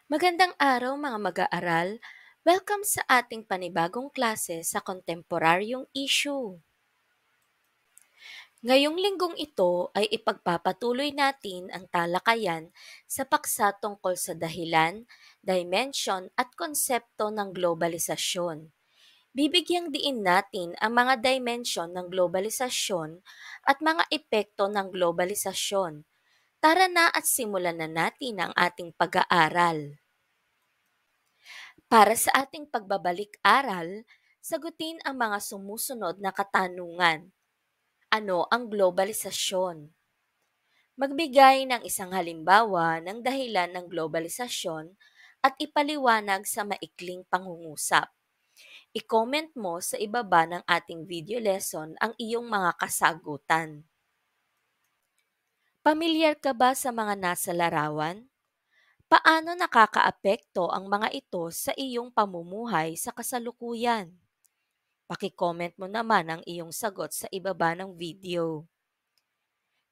Magandang araw mga mag-aaral. Welcome sa ating panibagong klase sa kontemporaryong issue. Ngayong linggong ito ay ipagpapatuloy natin ang talakayan sa paksa tungkol sa dahilan, dimension at konsepto ng globalisasyon. Bibigyang diin natin ang mga dimension ng globalisasyon at mga epekto ng globalisasyon. Tara na at simulan na natin ang ating pag-aaral. Para sa ating pagbabalik-aral, sagutin ang mga sumusunod na katanungan. Ano ang globalisasyon? Magbigay ng isang halimbawa ng dahilan ng globalisasyon at ipaliwanag sa maikling pangungusap. I-comment mo sa ibaba ng ating video lesson ang iyong mga kasagutan. Pamilyar ka ba sa mga nasa larawan? Paano nakakaapekto ang mga ito sa iyong pamumuhay sa kasalukuyan? Paki-comment mo naman ang iyong sagot sa ibaba ng video.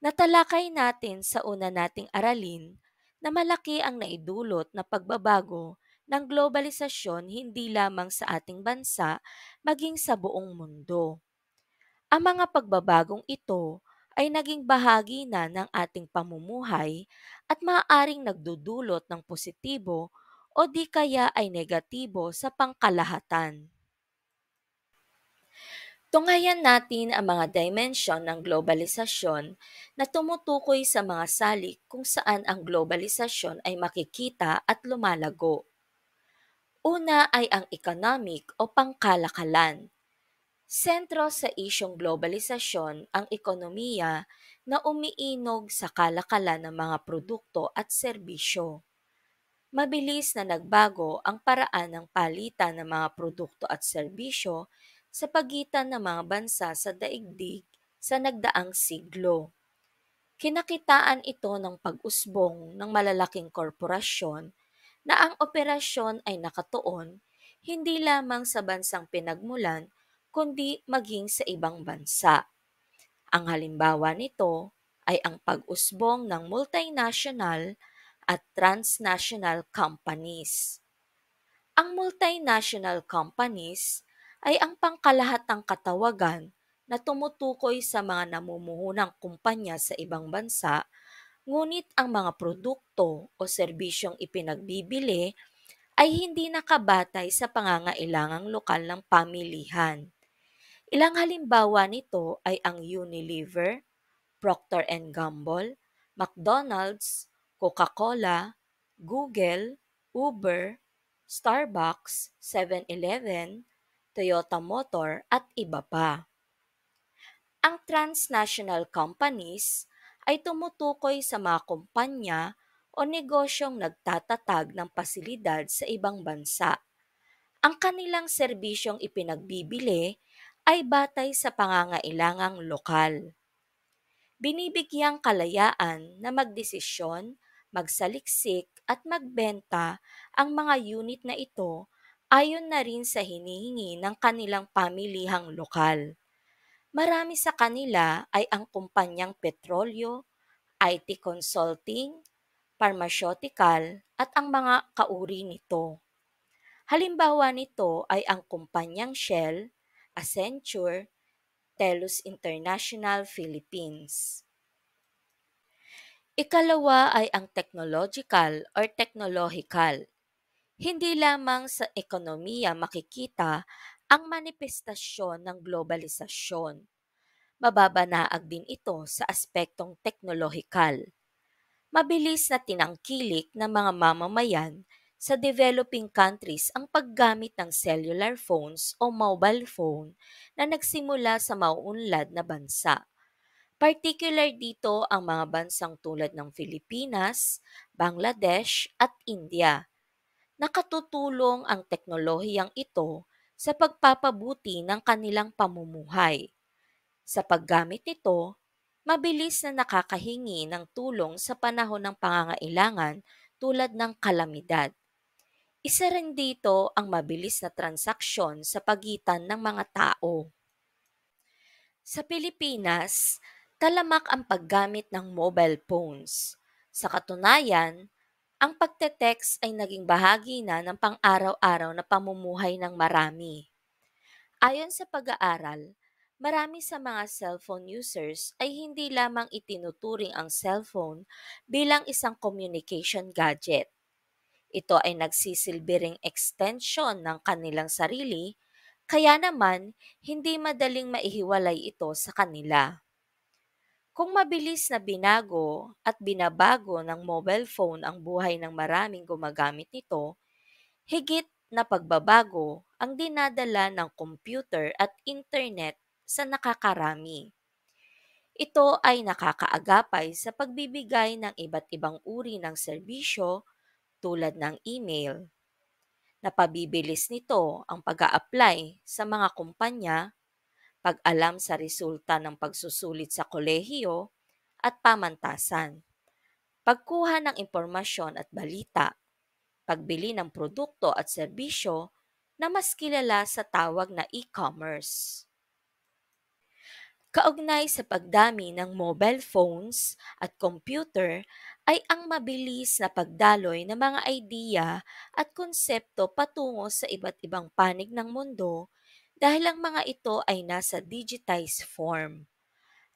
Natalakay natin sa una nating aralin na malaki ang naidulot na pagbabago ng globalisasyon hindi lamang sa ating bansa maging sa buong mundo. Ang mga pagbabagong ito ay naging bahagi na ng ating pamumuhay at maaaring nagdudulot ng positibo o di kaya ay negatibo sa pangkalahatan. Tunghayan natin ang mga dimensyon ng globalisasyon na tumutukoy sa mga salik kung saan ang globalisasyon ay makikita at lumalago. Una ay ang economic o pangkalakalan. Sentro sa isyong globalisasyon ang ekonomiya na umiinog sa kalakalan ng mga produkto at serbisyo. Mabilis na nagbago ang paraan ng palitan ng mga produkto at serbisyo sa pagitan ng mga bansa sa daigdig sa nagdaang siglo. Kinakitaan ito ng pag-usbong ng malalaking korporasyon na ang operasyon ay nakatuon hindi lamang sa bansang pinagmulan kundi maging sa ibang bansa. Ang halimbawa nito ay ang pag-usbong ng multinational at transnational companies. Ang multinational companies ay ang pangkalahatang katawagan na tumutukoy sa mga namumuhunang kumpanya sa ibang bansa, ngunit ang mga produkto o serbisyong ipinagbibili ay hindi nakabatay sa pangangailangang lokal ng pamilihan. Ilang halimbawa nito ay ang Unilever, Procter and Gamble, McDonald's, Coca-Cola, Google, Uber, Starbucks, 7-Eleven, Toyota Motor at iba pa. Ang transnational companies ay tumutukoy sa mga kumpanya o negosyong nagtatatag ng pasilidad sa ibang bansa. Ang kanilang serbisyong ipinagbibili ay batay sa pangangailangang lokal. Binibigyang kalayaan na magdesisyon, magsaliksik at magbenta ang mga unit na ito ayon na rin sa hinihingi ng kanilang pamilihang lokal. Marami sa kanila ay ang kumpanyang petrolyo, IT consulting, pharmaceutical at ang mga kauri nito. Halimbawa nito ay ang kumpanyang Shell, Accenture, Telus International Philippines. Ikalawa ay ang technological or technological. Hindi lamang sa ekonomiya makikita ang manifestasyon ng globalisasyon. Mababanaag din ito sa aspektong teknolohikal. Mabilis na tinangkilik ng mga mamamayan sa developing countries ang paggamit ng cellular phones o mobile phone na nagsimula sa mauunlad na bansa. Particular dito ang mga bansang tulad ng Pilipinas, Bangladesh at India. Nakatutulong ang teknolohiyang ito sa pagpapabuti ng kanilang pamumuhay. Sa paggamit nito, mabilis na nakakahingi ng tulong sa panahon ng pangangailangan tulad ng kalamidad. Isa rin dito ang mabilis na transaksyon sa pagitan ng mga tao. Sa Pilipinas, talamak ang paggamit ng mobile phones. Sa katunayan, Ang pagte-text ay naging bahagi na ng pang-araw-araw na pamumuhay ng marami. Ayon sa pag-aaral, marami sa mga cellphone users ay hindi lamang itinuturing ang cellphone bilang isang communication gadget. Ito ay nagsisilbi ring extension ng kanilang sarili, kaya naman hindi madaling maihiwalay ito sa kanila. Kung mabilis na binago at binabago ng mobile phone ang buhay ng maraming gumagamit nito, higit na pagbabago ang dinadala ng computer at internet sa nakakarami. Ito ay nakakaagapay sa pagbibigay ng iba't ibang uri ng serbisyo tulad ng email. Napabibilis nito ang pag-a-apply sa mga kumpanya, pag-alam sa resulta ng pagsusulit sa kolehiyo at pamantasan, pagkuha ng impormasyon at balita, pagbili ng produkto at serbisyo na mas kilala sa tawag na e-commerce. Kaugnay sa pagdami ng mobile phones at computer ay ang mabilis na pagdaloy ng mga idea at konsepto patungo sa iba't ibang panig ng mundo dahil ang mga ito ay nasa digitized form.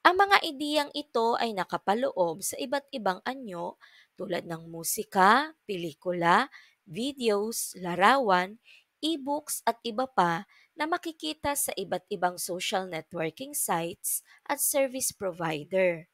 Ang mga ideyang ito ay nakapaloob sa iba't ibang anyo tulad ng musika, pelikula, videos, larawan, e-books at iba pa na makikita sa iba't ibang social networking sites at service provider.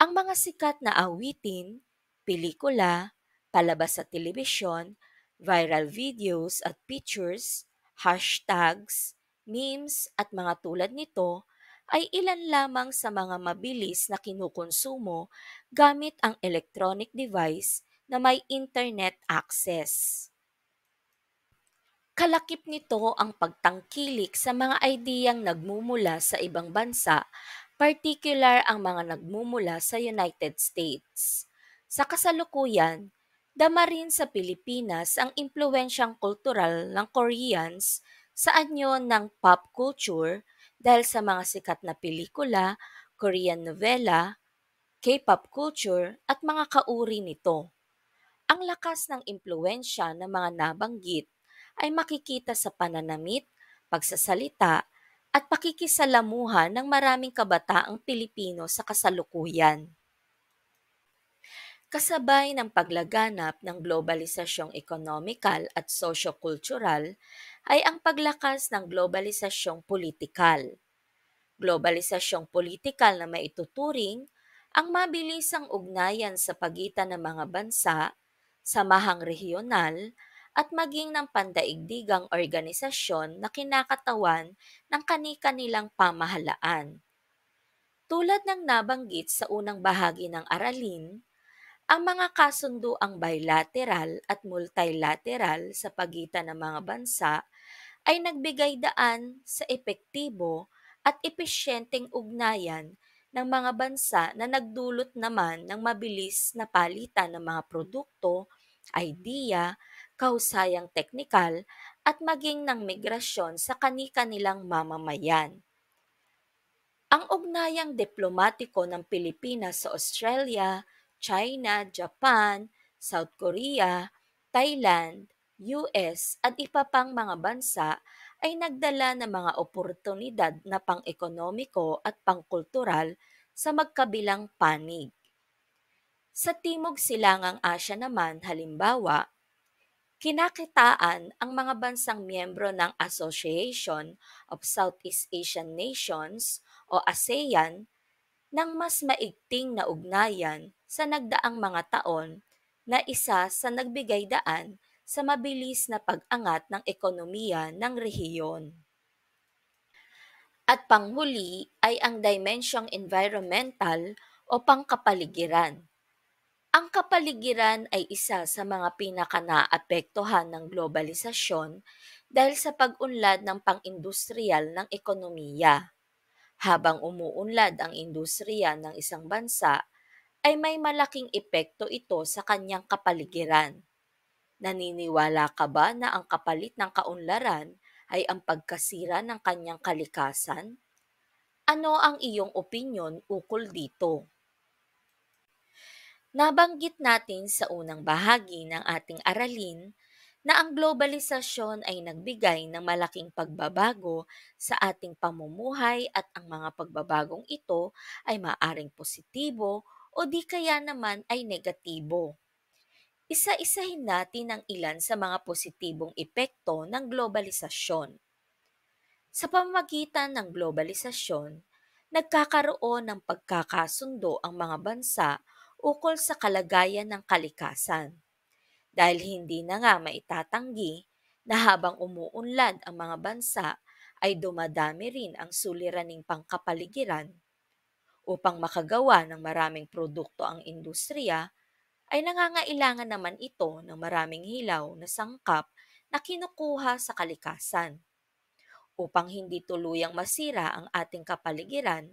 Ang mga sikat na awitin, pelikula, palabas sa telebisyon, viral videos at pictures, hashtags, memes at mga tulad nito ay ilan lamang sa mga mabilis na kinukonsumo gamit ang electronic device na may internet access. Kalakip nito ang pagtangkilik sa mga ideyang nagmumula sa ibang bansa, partikular ang mga nagmumula sa United States. Sa kasalukuyan, dama rin sa Pilipinas ang impluensyang kultural ng Koreans sa anyo ng pop culture dahil sa mga sikat na pelikula, Korean novela, K-pop culture at mga kauri nito. Ang lakas ng impluensya ng mga nabanggit ay makikita sa pananamit, pagsasalita, at pakikisalamuha ng maraming kabataang Pilipino sa kasalukuyan. Kasabay ng paglaganap ng globalisasyong ekonomikal at sosyo-kultural ay ang paglakas ng globalisasyong politikal. Globalisasyong politikal na maituturing ang mabilisang ugnayan sa pagitan ng mga bansa, samahang rehiyonal, at maging ng pandaigdigang organisasyon na kinakatawan ng kani-kanilang pamahalaan. Tulad ng nabanggit sa unang bahagi ng aralin, ang mga kasunduang bilateral at multilateral sa pagitan ng mga bansa ay nagbigay daan sa epektibo at epesyenteng ugnayan ng mga bansa na nagdulot naman ng mabilis na palitan ng mga produkto, idea, kahusayang teknikal at maging ng migrasyon sa kani-kanilang mamamayan. Ang ugnayang diplomatiko ng Pilipinas sa Australia, China, Japan, South Korea, Thailand, US at iba pang mga bansa ay nagdala ng mga oportunidad na pang-ekonomiko at pangkultural sa magkabilang panig. Sa Timog Silangang Asya naman, halimbawa, kinakitaan ang mga bansang miyembro ng Association of Southeast Asian Nations o ASEAN ng mas maigting na ugnayan sa nagdaang mga taon na isa sa nagbigay daan sa mabilis na pag-angat ng ekonomiya ng rehiyon. At panghuli ay ang dimensyong environmental o pangkapaligiran. Ang kapaligiran ay isa sa mga pinaka-naapektuhan ng globalisasyon dahil sa pag-unlad ng pang-industriyal ng ekonomiya. Habang umuunlad ang industriya ng isang bansa, ay may malaking epekto ito sa kanyang kapaligiran. Naniniwala ka ba na ang kapalit ng kaunlaran ay ang pagkasira ng kanyang kalikasan? Ano ang iyong opinyon ukol dito? Nabanggit natin sa unang bahagi ng ating aralin na ang globalisasyon ay nagbigay ng malaking pagbabago sa ating pamumuhay at ang mga pagbabagong ito ay maaring positibo o di kaya naman ay negatibo. Isa-isahin natin ang ilan sa mga positibong epekto ng globalisasyon. Sa pamamagitan ng globalisasyon, nagkakaroon ng pagkakasundo ang mga bansa ukol sa kalagayan ng kalikasan. Dahil hindi na nga maitatanggi na habang umuunlad ang mga bansa ay dumadami rin ang suliraning pangkapaligiran. Upang makagawa ng maraming produkto ang industriya, ay nangangailangan naman ito ng maraming hilaw na sangkap na kinukuha sa kalikasan. Upang hindi tuluyang masira ang ating kapaligiran,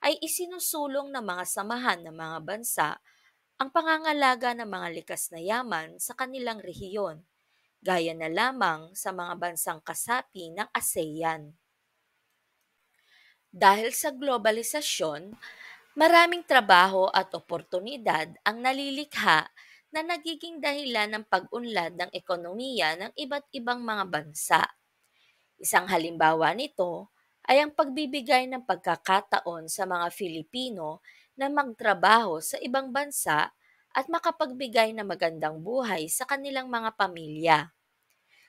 ay isinusulong ng mga samahan ng mga bansa ang pangangalaga ng mga likas na yaman sa kanilang rehiyon, gaya na lamang sa mga bansang kasapi ng ASEAN. Dahil sa globalisasyon, maraming trabaho at oportunidad ang nalilikha na nagiging dahilan ng pag-unlad ng ekonomiya ng iba't ibang mga bansa. Isang halimbawa nito ay ang pagbibigay ng pagkakataon sa mga Filipino na magtrabaho sa ibang bansa at makapagbigay ng magandang buhay sa kanilang mga pamilya.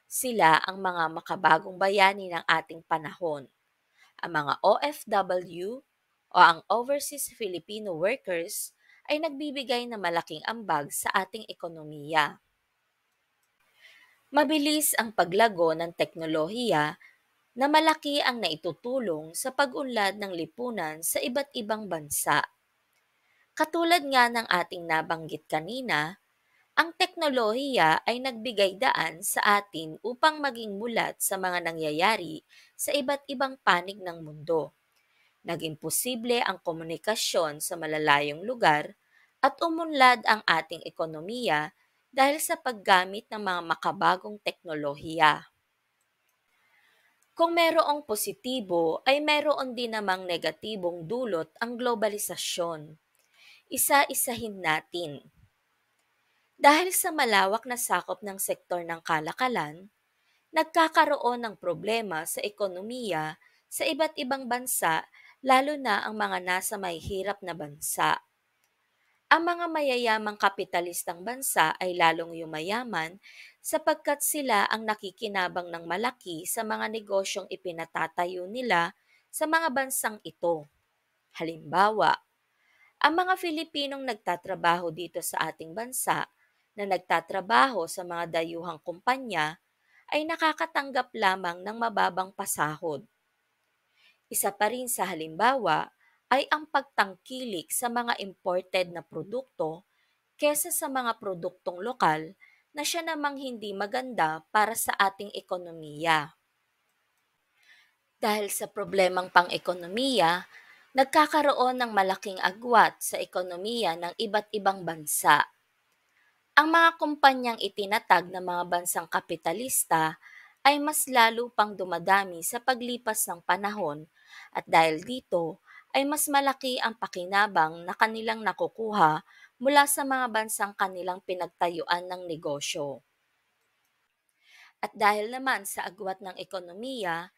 Sila ang mga makabagong bayani ng ating panahon. Ang mga OFW o ang Overseas Filipino Workers ay nagbibigay ng malaking ambag sa ating ekonomiya. Mabilis ang paglago ng teknolohiya na malaki ang naitutulong sa pag-unlad ng lipunan sa iba't ibang bansa. Katulad nga ng ating nabanggit kanina, ang teknolohiya ay nagbigay daan sa atin upang maging mulat sa mga nangyayari sa iba't ibang panig ng mundo. Naging posible ang komunikasyon sa malalayong lugar at umunlad ang ating ekonomiya dahil sa paggamit ng mga makabagong teknolohiya. Kung merong positibo ay meron din namang negatibong dulot ang globalisasyon. Isa-isahin natin. Dahil sa malawak na sakop ng sektor ng kalakalan, nagkakaroon ng problema sa ekonomiya sa iba't ibang bansa, lalo na ang mga nasa may hirap na bansa. Ang mga mayayamang kapitalistang bansa ay lalong yumayaman sapagkat sila ang nakikinabang ng malaki sa mga negosyong ipinatatayo nila sa mga bansang ito. Halimbawa, ang mga Filipinong nagtatrabaho dito sa ating bansa na nagtatrabaho sa mga dayuhang kumpanya ay nakakatanggap lamang ng mababang pasahod. Isa pa rin sa halimbawa ay ang pagtangkilik sa mga imported na produkto kesa sa mga produktong lokal na siya namang hindi maganda para sa ating ekonomiya. Dahil sa problemang pang-ekonomiya, nagkakaroon ng malaking agwat sa ekonomiya ng iba't ibang bansa. Ang mga kumpanyang itinatag ng mga bansang kapitalista ay mas lalo pang dumadami sa paglipas ng panahon at dahil dito ay mas malaki ang pakinabang na kanilang nakukuha mula sa mga bansang kanilang pinagtayuan ng negosyo. At dahil naman sa agwat ng ekonomiya,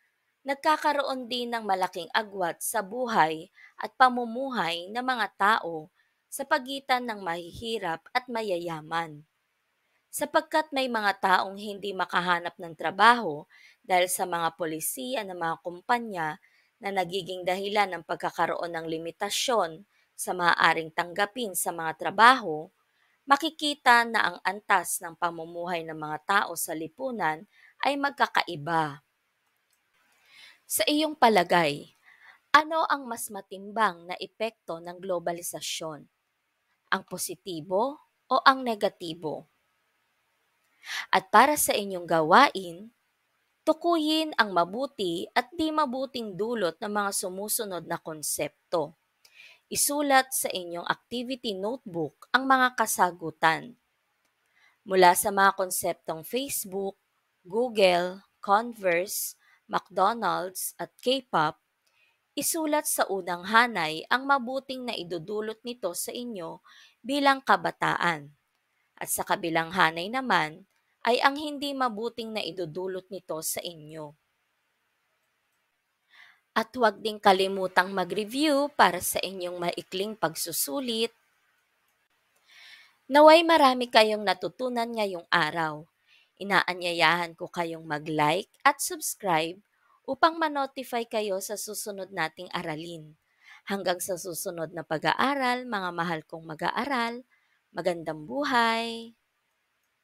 nagkakaroon din ng malaking agwat sa buhay at pamumuhay ng mga tao sa pagitan ng mahihirap at mayayaman. Sapagkat may mga taong hindi makahanap ng trabaho dahil sa mga polisiya ng mga kumpanya na nagiging dahilan ng pagkakaroon ng limitasyon sa maaaring tanggapin sa mga trabaho, makikita na ang antas ng pamumuhay ng mga tao sa lipunan ay magkakaiba. Sa iyong palagay, ano ang mas matimbang na epekto ng globalisasyon? Ang positibo o ang negatibo? At para sa inyong gawain, tukuyin ang mabuti at di mabuting dulot ng mga sumusunod na konsepto. Isulat sa inyong activity notebook ang mga kasagutan. Mula sa mga konseptong Facebook, Google, Converse, McDonald's at K-pop, Isulat sa unang hanay ang mabuting na idudulot nito sa inyo bilang kabataan, at sa kabilang hanay naman ay ang hindi mabuting na idudulot nito sa inyo. At huwag ding kalimutang mag-review para sa inyong maikling pagsusulit. Naway marami kayong natutunan ngayong araw. Inaanyayahan ko kayong mag-like at subscribe upang ma-notify kayo sa susunod nating aralin. Hanggang sa susunod na pag-aaral, mga mahal kong mag-aaral, magandang buhay!